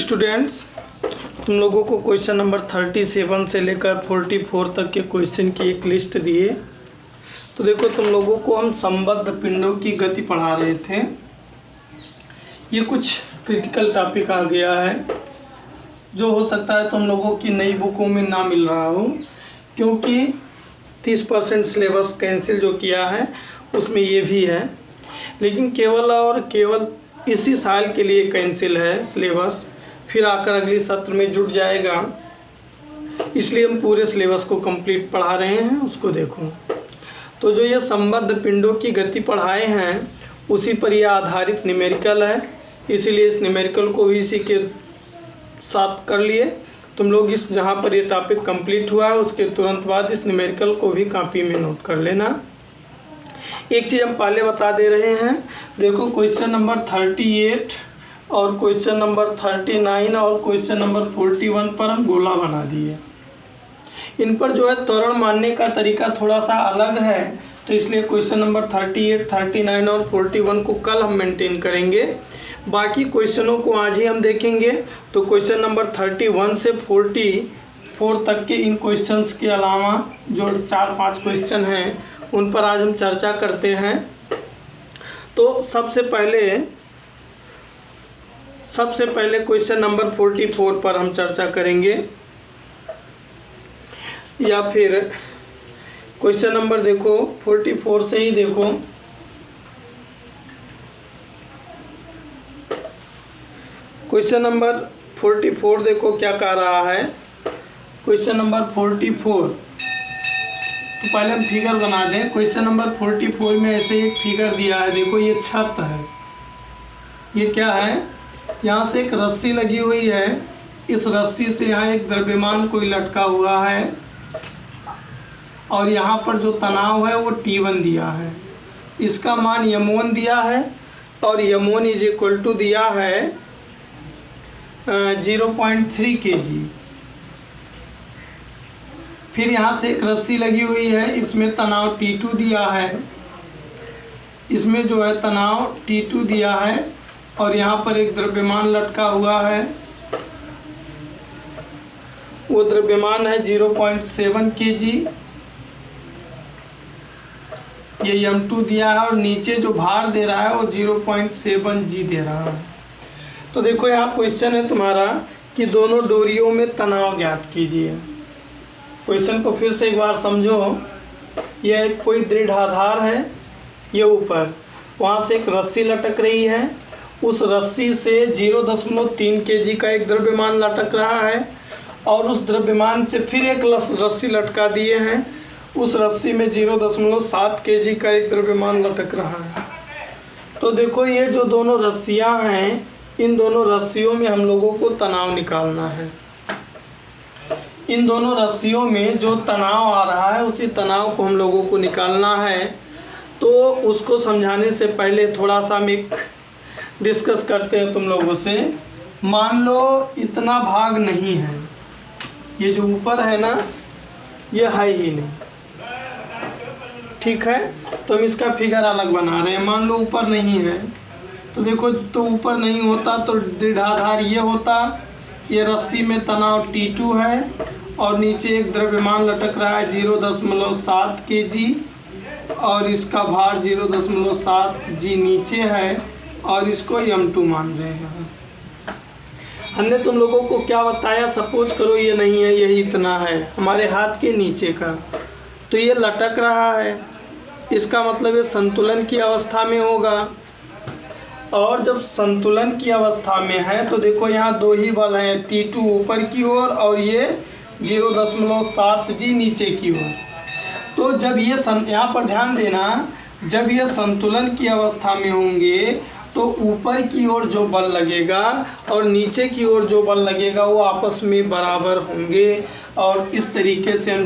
Students, तुम लोगों को क्वेश्चन नंबर 37 से लेकर 44 तक के क्वेश्चन की एक लिस्ट दी है। तो देखो, तुम लोगों को हम संबद्ध पिंडों की गति पढ़ा रहे थे। ये कुछ क्रिटिकल टॉपिक आ गया है जो हो सकता है तुम लोगों की नई बुकों में ना मिल रहा हो, क्योंकि 30% सिलेबस कैंसिल जो किया है उसमें ये भी है, लेकिन केवल और केवल इसी साल के लिए कैंसिल है सिलेबस, फिर आकर अगले सत्र में जुड़ जाएगा। इसलिए हम पूरे सिलेबस को कंप्लीट पढ़ा रहे हैं, उसको देखो। तो जो ये संबद्ध पिंडों की गति पढ़ाए हैं उसी पर यह आधारित न्यूमेरिकल है, इसीलिए इस न्यूमेरिकल को भी इसी के साथ कर लिए। तुम लोग इस जहाँ पर ये टॉपिक कंप्लीट हुआ है उसके तुरंत बाद इस न्यूमेरिकल को भी कॉपी में नोट कर लेना। एक चीज़ हम पहले बता दे रहे हैं, देखो क्वेश्चन नंबर 38 और क्वेश्चन नंबर 39 और क्वेश्चन नंबर 41 पर हम गोला बना दिए। इन पर जो है त्वरण मानने का तरीका थोड़ा सा अलग है, तो इसलिए क्वेश्चन नंबर 38, 39 और 41 को कल हम मेंटेन करेंगे। बाकी क्वेश्चनों को आज ही हम देखेंगे। तो क्वेश्चन नंबर 31 से 44 तक के इन क्वेश्चंस के अलावा जो 4-5 क्वेश्चन हैं उन पर आज हम चर्चा करते हैं। तो सबसे पहले क्वेश्चन नंबर 44 पर हम चर्चा करेंगे, या फिर क्वेश्चन नंबर देखो 44 से ही देखो। क्वेश्चन नंबर 44 देखो क्या कह रहा है। क्वेश्चन नंबर 44, तो पहले हम फिगर बना दें। क्वेश्चन नंबर 44 में ऐसे एक फिगर दिया है, देखो ये छत है। ये क्या है, यहाँ से एक रस्सी लगी हुई है, इस रस्सी से यहाँ एक द्रव्यमान कोई लटका हुआ है और यहाँ पर जो तनाव है वो T1 दिया है। इसका मान m1 दिया है और m1 इज इक्वल टू दिया है 0.3 kg। फिर यहाँ से एक रस्सी लगी हुई है, इसमें तनाव T2 दिया है, इसमें जो है तनाव T2 दिया है और यहाँ पर एक द्रव्यमान लटका हुआ है, वो द्रव्यमान है 0.7 kg। ये m2 दिया है और नीचे जो भार दे रहा है वो 0.7 g दे रहा है। तो देखो यहाँ क्वेश्चन है तुम्हारा कि दोनों डोरियों में तनाव ज्ञात कीजिए। क्वेश्चन को फिर से एक बार समझो। यह एक कोई दृढ़ आधार है, ये ऊपर, वहाँ से एक रस्सी लटक रही है, उस रस्सी से 0.3 kg का एक द्रव्यमान लटक रहा है और उस द्रव्यमान से फिर एक रस्सी लटका दिए हैं, उस रस्सी में 0.7 kg का एक द्रव्यमान लटक रहा है। तो देखो ये जो दोनों रस्सियाँ हैं, इन दोनों रस्सियों में हम लोगों को तनाव निकालना है। इन दोनों रस्सियों में जो तनाव आ रहा है उसी तनाव को हम लोगों को निकालना है। तो उसको समझाने से पहले थोड़ा सा हम एक डिस्कस करते हैं तुम लोगों से। मान लो इतना भाग नहीं है, ये जो ऊपर है ना ये है ही नहीं, ठीक है। तो हम इसका फिगर अलग बना रहे हैं। मान लो ऊपर नहीं है, तो देखो, तो ऊपर नहीं होता तो दृढ़ाधार ये होता, ये रस्सी में तनाव T2 है और नीचे एक द्रव्यमान लटक रहा है 0.7 kg और इसका भार 0.7 g नीचे है और इसको m2 मान रहे हैं। हमने तुम लोगों को क्या बताया, सपोज करो ये नहीं है, यही इतना है हमारे हाथ के नीचे का, तो ये लटक रहा है, इसका मतलब ये संतुलन की अवस्था में होगा। और जब संतुलन की अवस्था में है तो देखो यहाँ दो ही बल हैं, T2 ऊपर की ओर और ये 0.7 g नीचे की ओर। तो जब ये यहाँ पर ध्यान देना, जब ये संतुलन की अवस्था में होंगे तो ऊपर की ओर जो बल लगेगा और नीचे की ओर जो बल लगेगा वो आपस में बराबर होंगे और इस तरीके से हम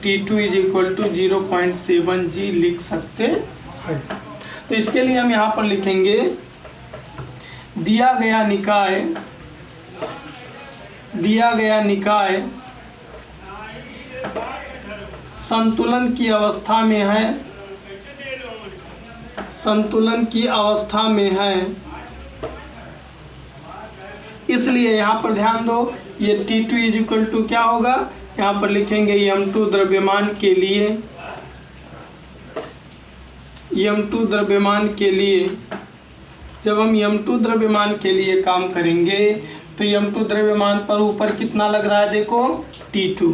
T2 is equal to 0.7 g लिख सकते हैं। तो इसके लिए हम यहाँ पर लिखेंगे दिया गया निकाय संतुलन की अवस्था में है, चलिए यहाँ पर ध्यान दो, ये T2 इज इक्वल टू क्या होगा, यहाँ पर लिखेंगे m2 द्रव्यमान के लिए, m2 द्रव्यमान के लिए। जब हम m2 द्रव्यमान के लिए काम करेंगे तो m2 द्रव्यमान पर ऊपर कितना लग रहा है, देखो T2,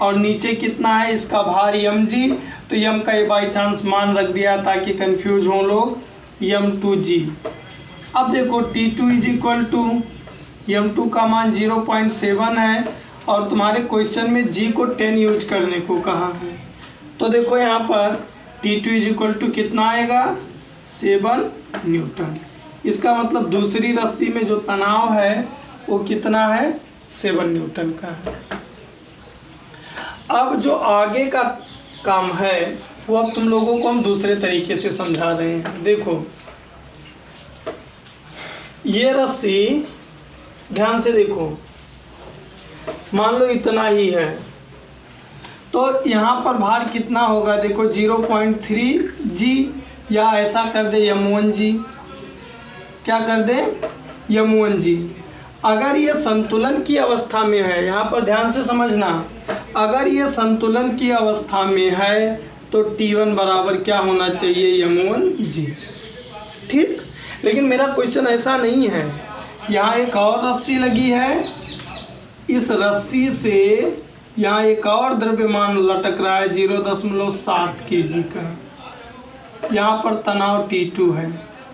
और नीचे कितना है, इसका भार mg। तो m का ये बाई चांस मान रख दिया ताकि कंफ्यूज हो लोग, m2g। अब देखो T2 is equal to m2 का मान 0.7 है और तुम्हारे क्वेश्चन में g को 10 यूज करने को कहा है। तो देखो यहाँ पर T2 इज इक्वल टू कितना आएगा, 7 न्यूटन। इसका मतलब दूसरी रस्सी में जो तनाव है वो कितना है, 7 न्यूटन का है। अब जो आगे का काम है वो अब तुम लोगों को हम दूसरे तरीके से समझा रहे हैं। देखो ये रस्सी ध्यान से देखो, मान लो इतना ही है, तो यहाँ पर भार कितना होगा, देखो 0.3 g, या ऐसा कर दे m1g, क्या कर दे m1g। अगर ये संतुलन की अवस्था में है, यहाँ पर ध्यान से समझना, अगर ये संतुलन की अवस्था में है तो T1 बराबर क्या होना चाहिए, m1g। ठीक, लेकिन मेरा क्वेश्चन ऐसा नहीं है। यहाँ एक और रस्सी लगी है, इस रस्सी से यहाँ एक और द्रव्यमान लटक रहा है 0.7 kg का, यहाँ पर तनाव T2 है।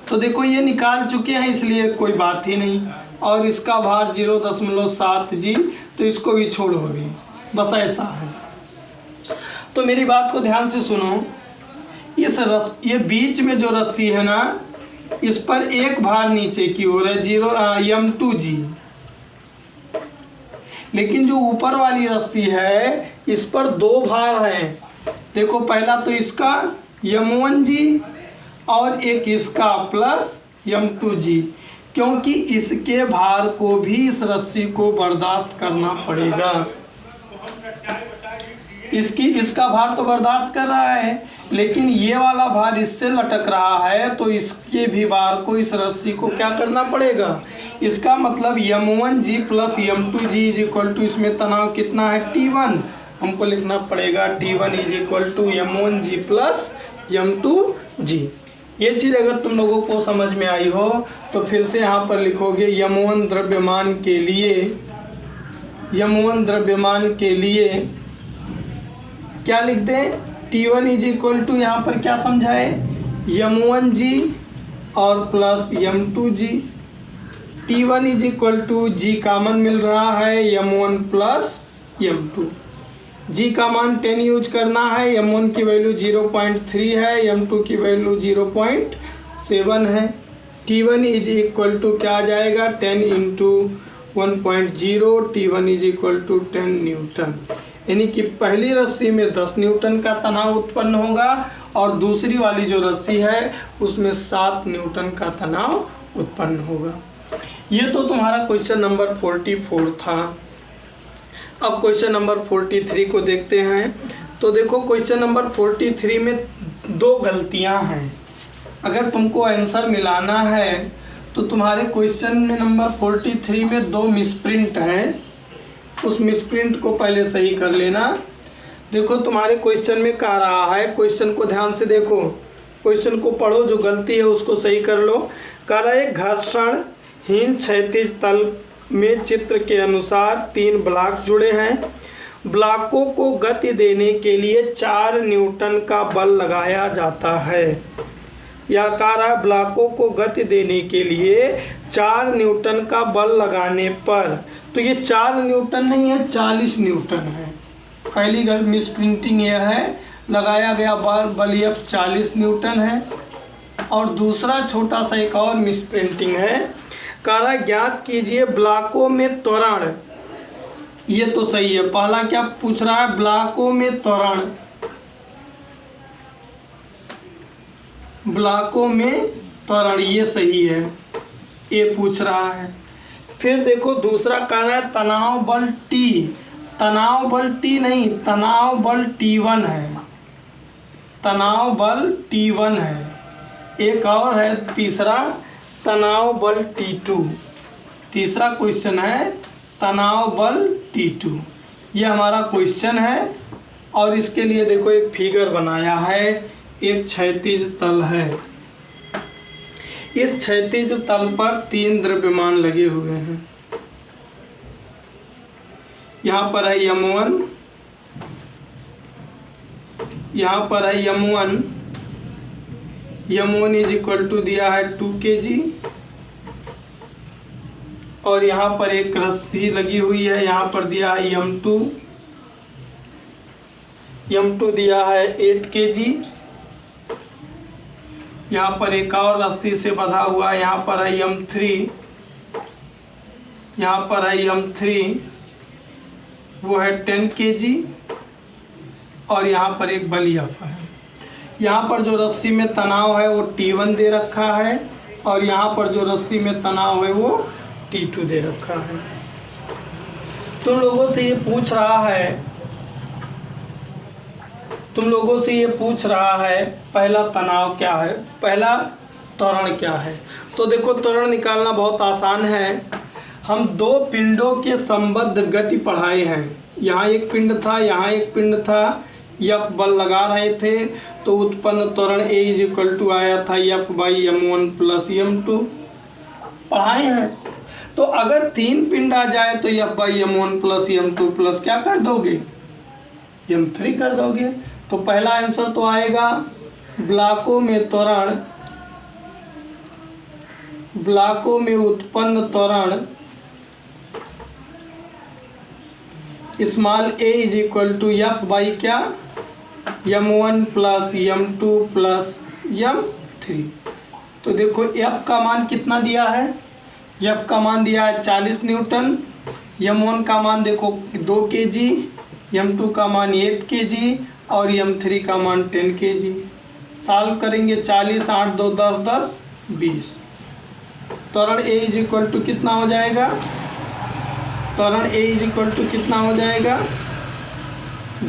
तो देखो ये निकाल चुके हैं इसलिए कोई बात ही नहीं, और इसका भार 0.7 g, तो इसको भी छोड़ोगे, बस ऐसा है। तो मेरी बात को ध्यान से सुनो, ये बीच में जो रस्सी है ना, इस पर एक भार नीचे की ओर है m2g, लेकिन जो ऊपर वाली रस्सी है इस पर 2 भार हैं। देखो पहला तो इसका m1g और एक इसका प्लस m2g, क्योंकि इसके भार को भी इस रस्सी को बर्दाश्त करना पड़ेगा। इसका भार तो बर्दाश्त कर रहा है, लेकिन ये वाला भार इससे लटक रहा है, तो इसके भी भार को इस रस्सी को क्या करना पड़ेगा। इसका मतलब m1g plus m2g is equal to, इसमें तनाव कितना है, T1। हमको लिखना पड़ेगा T1 is equal to m1g plus m2g। ये चीज़ अगर तुम लोगों को समझ में आई हो तो फिर से यहाँ पर लिखोगे m1 द्रव्यमान के लिए, m1 द्रव्यमान के लिए क्या लिख दें, T1 इज इक्वल टू, यहाँ पर क्या समझाए, m1g और plus m2g। T1 is equal to, g common मिल रहा है, m1 प्लस m2। g का मान 10 यूज करना है, m1 की वैल्यू 0.3 है, m2 की वैल्यू 0.7 है। T1 इज इक्वल टू क्या आ जाएगा, 10 into 1.0, T1 is equal to 10 newton. यानी कि पहली रस्सी में 10 न्यूटन का तनाव उत्पन्न होगा और दूसरी वाली जो रस्सी है उसमें 7 न्यूटन का तनाव उत्पन्न होगा। ये तो तुम्हारा क्वेश्चन नंबर 44 था। अब क्वेश्चन नंबर 43 को देखते हैं। तो देखो क्वेश्चन नंबर 43 में 2 गलतियां हैं। अगर तुमको आंसर मिलाना है तो तुम्हारे क्वेश्चन में नंबर 43 में 2 मिसप्रिंट हैं, उस मिसप्रिंट को पहले सही कर लेना। देखो तुम्हारे क्वेश्चन में कह रहा है, क्वेश्चन को ध्यान से देखो, क्वेश्चन को पढ़ो, जो गलती है उसको सही कर लो। कह रहा है घर्षणहीन क्षैतिज तल में चित्र के अनुसार 3 ब्लॉक जुड़े हैं। ब्लॉकों को गति देने के लिए 4 न्यूटन का बल लगाया जाता है। या कह रहा है ब्लॉकों को गति देने के लिए 4 न्यूटन का बल लगाने पर, तो ये 4 न्यूटन नहीं है, 40 न्यूटन है। पहली मिसप्रिंटिंग यह है, लगाया गया बल F 40 न्यूटन है। और दूसरा छोटा सा एक और मिसप्रिंटिंग है, कह रहा है ज्ञात कीजिए ब्लॉकों में त्वरण। ये तो सही है, पहला क्या पूछ रहा है, ब्लॉकों में त्वरण, ब्लॉकों में त्वरण, ये सही है, ये पूछ रहा है। फिर देखो दूसरा कह रहा है तनाव बल T, तनाव बल T नहीं, तनाव बल T1 है, तनाव बल T1 है। एक और है तीसरा, तनाव बल T2। तीसरा क्वेश्चन है तनाव बल T2, ये हमारा क्वेश्चन है। और इसके लिए देखो एक फिगर बनाया है, एक क्षैतिज तल है, इस क्षैतिज तल पर 3 द्रव्यमान लगे हुए हैं। यहाँ पर है M1, यहाँ पर है M1 इज इक्वल टू दिया है 2 kg, और यहाँ पर एक रस्सी लगी हुई है, यहाँ पर दिया है M2 दिया है 8 kg, यहाँ पर एक और रस्सी से बंधा हुआ है, यहाँ पर है M3, यहाँ पर है M3 वो है 10 kg, और यहाँ पर एक बल F है। यहाँ पर जो रस्सी में तनाव है वो T1 दे रखा है, और यहाँ पर जो रस्सी में तनाव है वो T2 दे रखा है। तुम लोगों से ये पूछ रहा है पहला तनाव क्या है, पहला त्वरण क्या है। तो देखो त्वरण निकालना बहुत आसान है। हम 2 पिंडों के संबद्ध गति पढ़ाए हैं, यहाँ एक पिंड था, यहाँ एक पिंड था, F बल लगा रहे थे तो उत्पन्न त्वरण A इज इक्वल टू आया था F by M1 plus M2 पढ़ाए हैं। तो अगर 3 पिंड आ जाए तो F by M1 plus M2 plus क्या कर दोगे, M3 कर दोगे। तो पहला आंसर तो आएगा ब्लॉकों में त्वरण, ब्लॉकों में उत्पन्न त्वरण small a is equal to F by क्या M1 plus M2 plus M3। तो देखो F का मान कितना दिया है, F का मान दिया है 40 न्यूटन, M1 का मान देखो 2 kg, M2 का मान 8 kg और M3 का मान 10 kg। सॉल्व करेंगे 40 8 2 10 10 20। त्वरण A इज इक्वल टू कितना हो जाएगा, त्वरण A इज इक्वल टू कितना हो जाएगा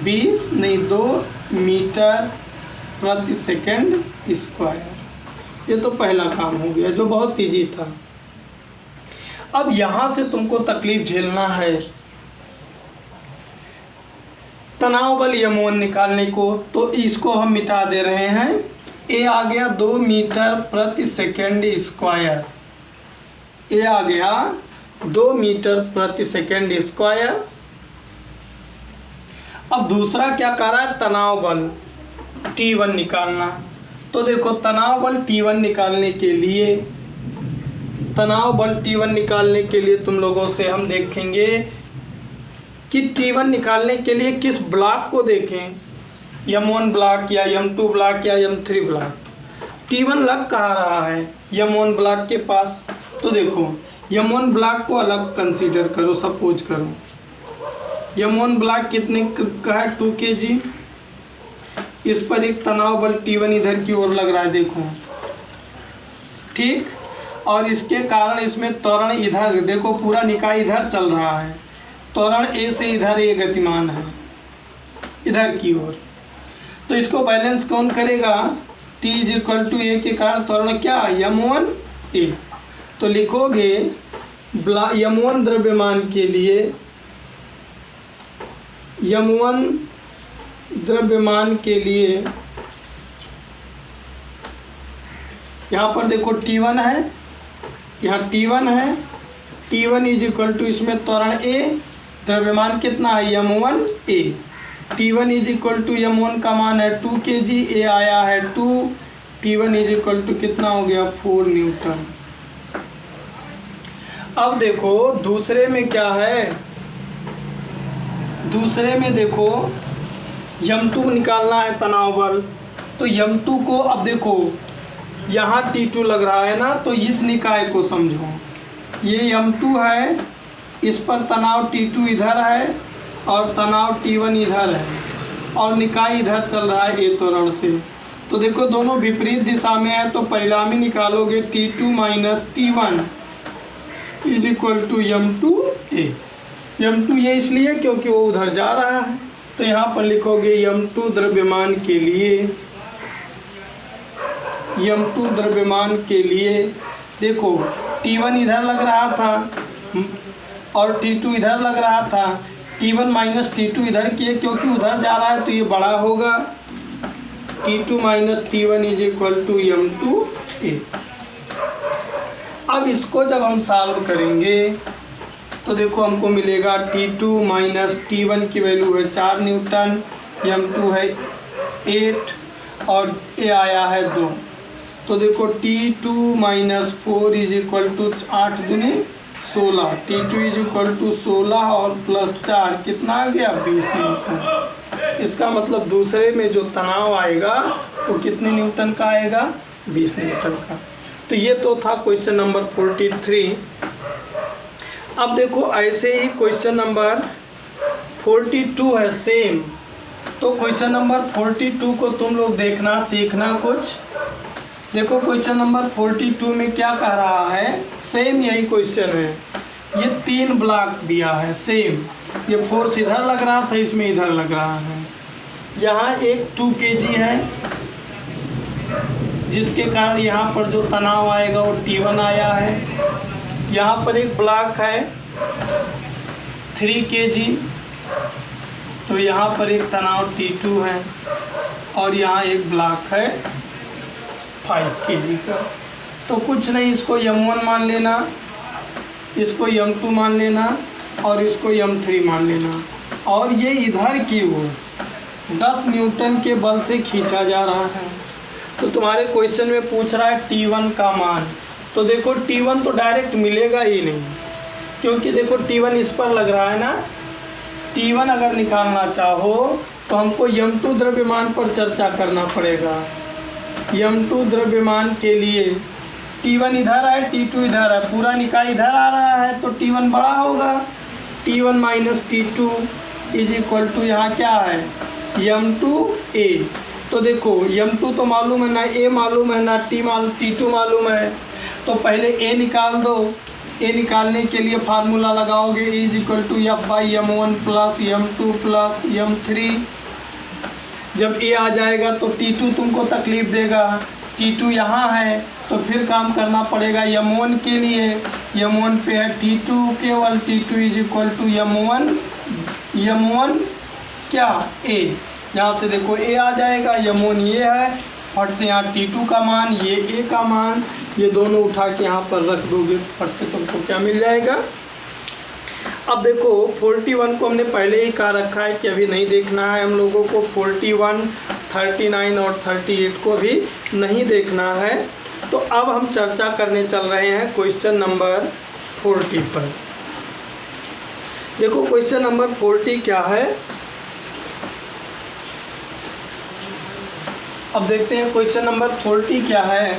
2 मीटर प्रति सेकंड स्क्वायर। ये तो पहला काम हो गया जो बहुत ईजी था। अब यहाँ से तुमको तकलीफ झेलना है तनाव बल M1 निकालने को, तो इसको हम मिटा दे रहे हैं। A आ गया 2 मीटर प्रति सेकंड स्क्वायर, A आ गया 2 मीटर प्रति सेकंड स्क्वायर। अब दूसरा क्या कर रहा है, तनाव बल T1 निकालना। तो देखो तनाव बल T1 निकालने के लिए तुम लोगों से हम देखेंगे कि T1 निकालने के लिए किस ब्लॉक को देखें, M1 ब्लॉक या M2 ब्लॉक या M3 ब्लॉक। T1 लग कहाँ रहा है, M1 ब्लॉक के पास। तो देखो M1 ब्लॉक को अलग कंसीडर करो, सपोज करो M1 ब्लॉक कितने का है 2 kg, इस पर एक तनाव बल T1 इधर की ओर लग रहा है देखो, ठीक। और इसके कारण इसमें त्वरण इधर देखो, पूरा निकाय इधर चल रहा है, त्वरण A से इधर ये गतिमान है इधर की ओर। तो इसको बैलेंस कौन करेगा, T is equal to A के कारण त्वरण क्या M1A। तो लिखोगे M1 द्रव्यमान के लिए, M1 द्रव्यमान के लिए यहाँ पर देखो T1 है, यहाँ T1 है, T1 इज इक्वल टू इसमें त्वरण A, द्रव्यमान कितना है M1A। T1 is equal to M1 का मान है 2 kg, A आया है 2, T1 इज इक्वल टू कितना हो गया 4 न्यूटन। अब देखो दूसरे में क्या है, दूसरे में देखो M2 निकालना है तनाव बल। तो M2 को अब देखो यहाँ T2 लग रहा है ना, तो इस निकाय को समझो, ये M2 है, इस पर तनाव T2 इधर है और तनाव T1 इधर है और निकाय इधर चल रहा है A त्वरण से। तो देखो दोनों विपरीत दिशा में है, तो परिणामी निकालोगे T2 minus T1 is equal to M2A। M2 ये इसलिए क्योंकि वो उधर जा रहा है। तो यहाँ पर लिखोगे M2 द्रव्यमान के लिए, M2 द्रव्यमान के लिए देखो T1 इधर लग रहा था, और T2 इधर लग रहा था, T1 माइनस T2 इधर किए क्योंकि उधर जा रहा है तो ये बड़ा होगा, T2 minus T1 is equal to M2A। अब इसको जब हम सॉल्व करेंगे तो देखो हमको मिलेगा T2 माइनस T1 की वैल्यू है 4 न्यूटन, M2 है 8 और A आया है 2। तो देखो T2 minus 4 is equal to 8 दूनी 16, T2 इज इक्वल टू 16 और प्लस 4 कितना आ गया 20 न्यूटन। इसका मतलब दूसरे में जो तनाव आएगा वो कितने न्यूटन का आएगा, 20 न्यूटन का। तो ये तो था क्वेश्चन नंबर 43। अब देखो ऐसे ही क्वेश्चन नंबर 42 है सेम। तो क्वेश्चन नंबर 42 को तुम लोग देखना, सीखना कुछ। देखो क्वेश्चन नंबर 42 में क्या कह रहा है, सेम यही क्वेश्चन है। ये 3 ब्लॉक दिया है सेम, ये फोर्स इधर लग रहा था, इसमें इधर लग रहा है। यहाँ एक 2 kg है जिसके कारण यहाँ पर जो तनाव आएगा वो T1 आया है। यहाँ पर एक ब्लॉक है 3 kg, तो यहाँ पर एक तनाव T2 है और यहाँ एक ब्लॉक है 5 kg का। तो कुछ नहीं, इसको M1 मान लेना, इसको M2 मान लेना और इसको M3 मान लेना। और ये इधर की ओर 10 न्यूटन के बल से खींचा जा रहा है। तो तुम्हारे क्वेश्चन में पूछ रहा है T1 का मान। तो देखो T1 तो डायरेक्ट मिलेगा ही नहीं, क्योंकि देखो T1 इस पर लग रहा है ना। T1 अगर निकालना चाहो तो हमको M2 द्रव्यमान पर चर्चा करना पड़ेगा। M2 द्रव्यमान के लिए T1 इधर है, T2 इधर है, पूरा निकाय इधर आ रहा है तो T1 बड़ा होगा। T1 minus T2 is equal to यहाँ क्या है M2A। तो देखो M2 तो मालूम है ना, A मालूम है ना, T2 मालूम है। तो पहले A निकाल दो। A निकालने के लिए फार्मूला लगाओगे is equal to F by M1 plus M2 plus M3। जब A आ जाएगा तो T2 तुमको तकलीफ देगा, T2 यहाँ है तो फिर काम करना पड़ेगा M1 के लिए। M1 पे है T2 केवल, T2 is equal to M1 क्या A। यहाँ से देखो A आ जाएगा, M1 ये है, फट से यहाँ T2 का मान, ये A का मान, ये दोनों उठा के यहाँ पर रख दोगे, फट से तुमको क्या मिल जाएगा। अब देखो 41 को हमने पहले ही कहा रखा है कि अभी नहीं देखना है हम लोगों को। 41, 39 और 38 को भी नहीं देखना है। तो अब हम चर्चा करने चल रहे हैं क्वेश्चन नंबर 40 पर। देखो क्वेश्चन नंबर 40 क्या है, अब देखते हैं क्वेश्चन नंबर 40 क्या है।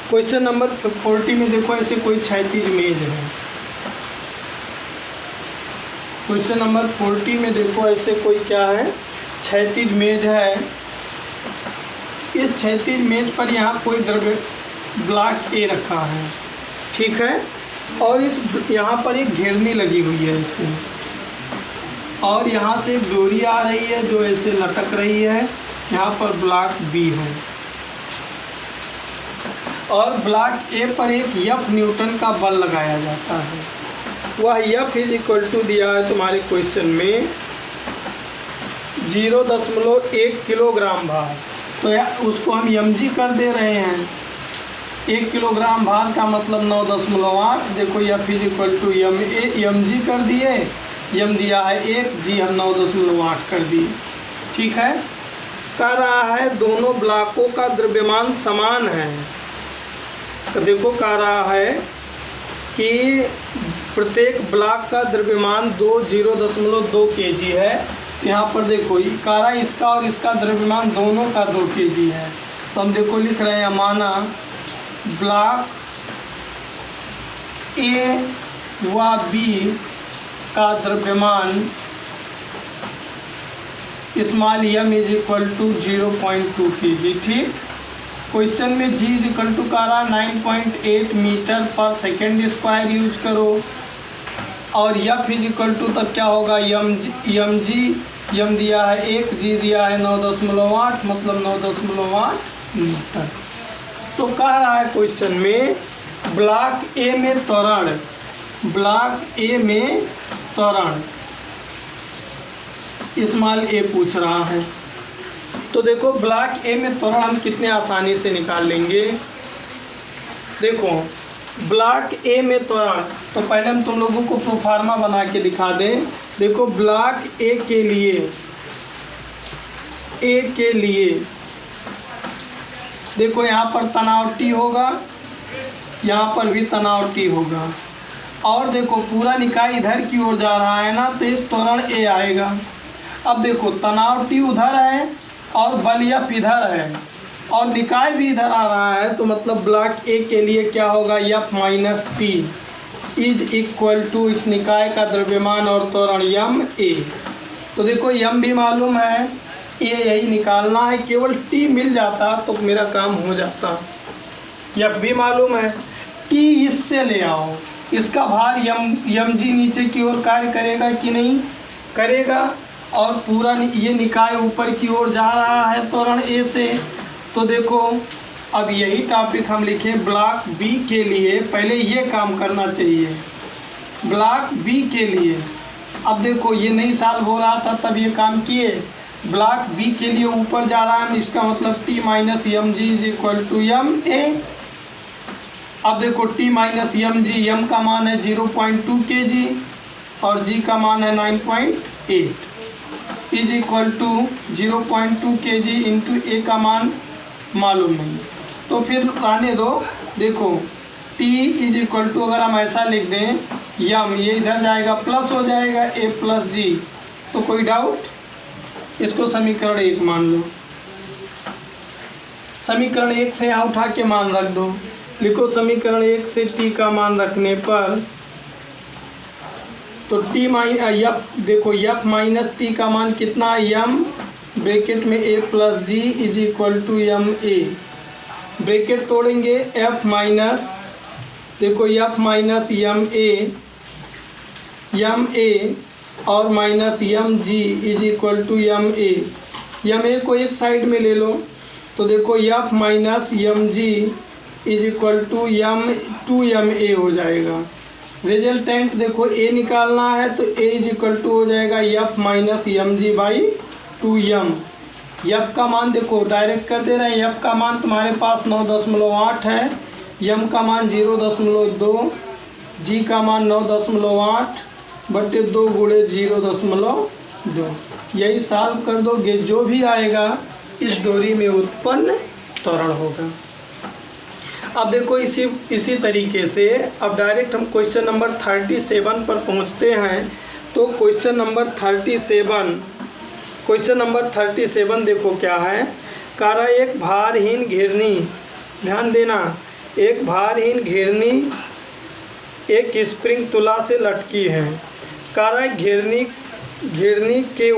क्वेश्चन नंबर 40 में देखो ऐसे कोई क्षैतिज मेज है। क्वेश्चन नंबर 40 में देखो ऐसे कोई क्या है, क्षैतिज मेज है। इस क्षैतिज मेज पर यहाँ कोई द्रव्य ब्लॉक A रखा है, ठीक है। और इस यहाँ पर एक घेरनी लगी हुई है इसमें, और यहाँ से एक डोरी आ रही है जो ऐसे लटक रही है। यहाँ पर ब्लॉक B है और ब्लॉक A पर एक F न्यूटन का बल लगाया जाता है। वह F इज इक्वल टू दिया है तुम्हारे क्वेश्चन में 0.1 किलोग्राम भार। तो उसको हम mg कर दे रहे हैं। 1 किलोग्राम भार का मतलब 9.8। देखो F is equal to mg कर दिए, m दिया है 1, g हम 9.8 कर दिए, ठीक है। कह रहा है दोनों ब्लॉकों का द्रव्यमान समान है। तो देखो कह रहा है कि प्रत्येक ब्लॉक का द्रव्यमान 0.2 kg है। यहाँ पर देखो कह रहा है इसका और इसका द्रव्यमान दोनों का 2 kg है। तो हम देखो लिख रहे हैं, माना ब्लॉक A व B का द्रव्यमान small m is equal to 0.2 kg, ठीक। क्वेश्चन में g इज इक्वल टू का रहा 9.8 मीटर पर सेकेंड स्क्वायर यूज करो, और f इज इक्वल टू तब क्या होगा mg यम दिया है 1, जी दिया है 9.8 मतलब 9.8 मीटर। तो कह रहा है क्वेश्चन में ब्लॉक ए में त्वरण, ब्लॉक ए में त्वरण स्मॉल ए पूछ रहा है। तो देखो ब्लॉक ए में त्वरण हम कितने आसानी से निकाल लेंगे। देखो ब्लॉक ए में त्वरण, तो पहले हम तुम लोगों को प्रोफार्मा बना के दिखा दें। देखो ब्लॉक ए के लिए देखो यहाँ पर तनाव T होगा, यहाँ पर भी तनाव T होगा, और देखो पूरा निकाय इधर की ओर जा रहा है ना, तो एक त्वरण A आएगा। अब देखो तनाव T उधर है और बल F इधर है और निकाय भी इधर आ रहा है, तो मतलब ब्लॉक ए के लिए क्या होगा, F minus t is equal to इस निकाय का द्रव्यमान और त्वरण यम ए। तो देखो यम भी मालूम है, ए यही निकालना है, केवल टी मिल जाता तो मेरा काम हो जाता। F भी मालूम है, टी इससे ले आओ, इसका भार यम जी नीचे की ओर कार्य करेगा कि नहीं करेगा, और पूरा ये निकाय ऊपर की ओर जा रहा है त्वरण ए से। तो देखो अब यही टॉपिक हम लिखें ब्लॉक बी के लिए, पहले ये काम करना चाहिए ब्लॉक बी के लिए। अब देखो ये नई साल हो रहा था तब ये काम किए। ब्लॉक बी के लिए ऊपर जा रहा है, इसका मतलब T minus m g is equal to m a. अब देखो टी माइनस यम जी, यम का मान है 0.2 kg और जी का मान है 9.8 is equal to 0.2 kg into a का मान मालूम नहीं, तो फिर आने दो। देखो T इज इक्वल टू अगर हम ऐसा लिख दें, यम ये इधर जाएगा प्लस हो जाएगा A प्लस जी, तो कोई डाउट, इसको समीकरण 1 मान लो। समीकरण 1 से यहाँ उठा के मान रख दो, लिखो समीकरण 1 से T का मान रखने पर तो T माइनस देखो F माइनस टी का मान कितना है, यम ब्रैकेट में A plus g is equal to m a, bracket तोड़ेंगे F माइनस देखो F माइनस यम ए और minus m g is equal to m a को एक साइड में ले लो, तो देखो F minus m g is equal to two m a हो जाएगा। रिजल्टेंट देखो A निकालना है तो A इज इक्वल टू हो जाएगा F minus m g by 2m। F का मान देखो डायरेक्ट कर दे रहे हैं, F का मान तुम्हारे पास 9.8 है, m का मान 0.2, g का मान 9.8 बटे 2 गुणे 0.2, यही सॉल्व कर दोगे, जो भी आएगा इस डोरी में उत्पन्न त्वरण होगा। अब देखो इसी तरीके से अब डायरेक्ट हम क्वेश्चन नंबर 37 पर पहुंचते हैं। तो क्वेश्चन नंबर 37 देखो क्या है, कारा एक भारहीन घेरनी, ध्यान देना, एक भारहीन घेरनी एक स्प्रिंग तुला से लटकी है। कारा घेरनी के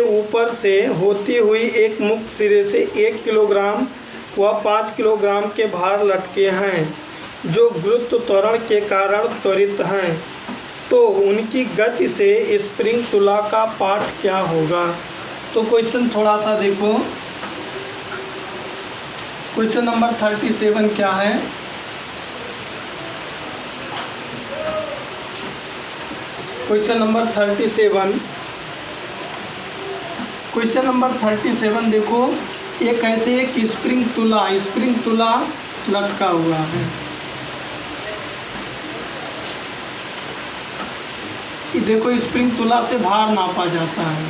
ऊपर से होती हुई एक मुक्त सिरे से 1 किलोग्राम व 5 किलोग्राम के भार लटके हैं, जो गुरुत्व त्वरण के कारण त्वरित हैं। तो उनकी गति से स्प्रिंग तुला का पाठ क्या होगा। तो क्वेश्चन थोड़ा सा देखो, क्वेश्चन नंबर 37 क्या है। क्वेश्चन नंबर 37 देखो, एक ऐसे एक स्प्रिंग तुला लटका हुआ है। देखो स्प्रिंग तुला से भार नापा जाता है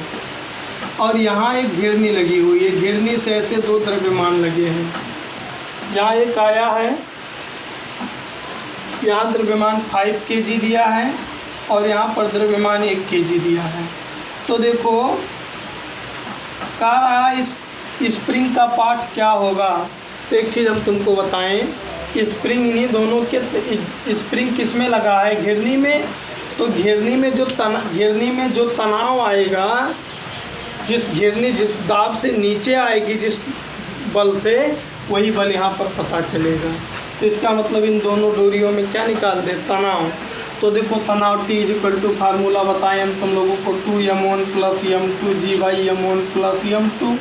और यहाँ एक घेरनी लगी हुई है, घेरनी से ऐसे 2 द्रव्यमान लगे हैं। यहाँ एक आया है, यहाँ द्रव्यमान 5 kg दिया है और यहाँ पर द्रव्यमान 1 kg दिया है। तो देखो कहा इस स्प्रिंग का पाठ क्या होगा। तो एक चीज़ हम तुमको बताएं, स्प्रिंग इन्हीं दोनों के, स्प्रिंग किस में लगा है, घेरनी में। तो घेरनी में जो तनाव आएगा, जिस दाब से नीचे आएगी, जिस बल से, वही बल यहाँ पर पता चलेगा। तो इसका मतलब इन दोनों डोरियों में क्या निकाल दे, तनाव। तो देखो तनाव T = फार्मूला बताएं हम तुम लोगों को 2m1 + m2 G/m1 + m2।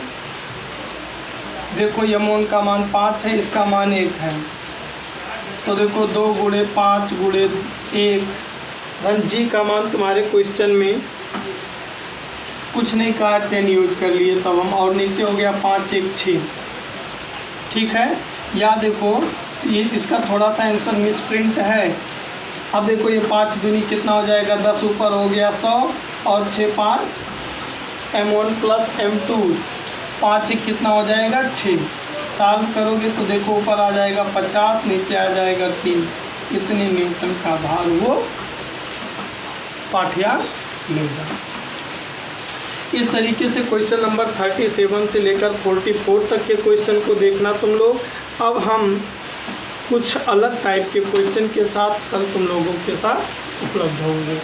देखो m1 का मान 5 है, इसका मान 1 है, तो देखो 2 × 5 × 1 धन G का मान तुम्हारे क्वेश्चन में कुछ नहीं कहा, 10 यूज कर लिए तब हम, और नीचे हो गया 5 1 6। ठीक है, या देखो ये इसका थोड़ा सा आंसर मिसप्रिंट है। अब देखो ये 5 दूनी कितना हो जाएगा 10, ऊपर हो गया 100 और 6 5 m1 + m2, 5 1 कितना हो जाएगा 6। सॉल्व करोगे तो देखो ऊपर आ जाएगा 50, नीचे आ जाएगा 3। इतने न्यूटन का भार वो पाठ्या लेगा। इस तरीके से क्वेश्चन नंबर 37 से लेकर 44 तक के क्वेश्चन को देखना तुम लोग। अब हम कुछ अलग टाइप के क्वेश्चन के साथ कल तुम लोगों के साथ उपलब्ध होंगे।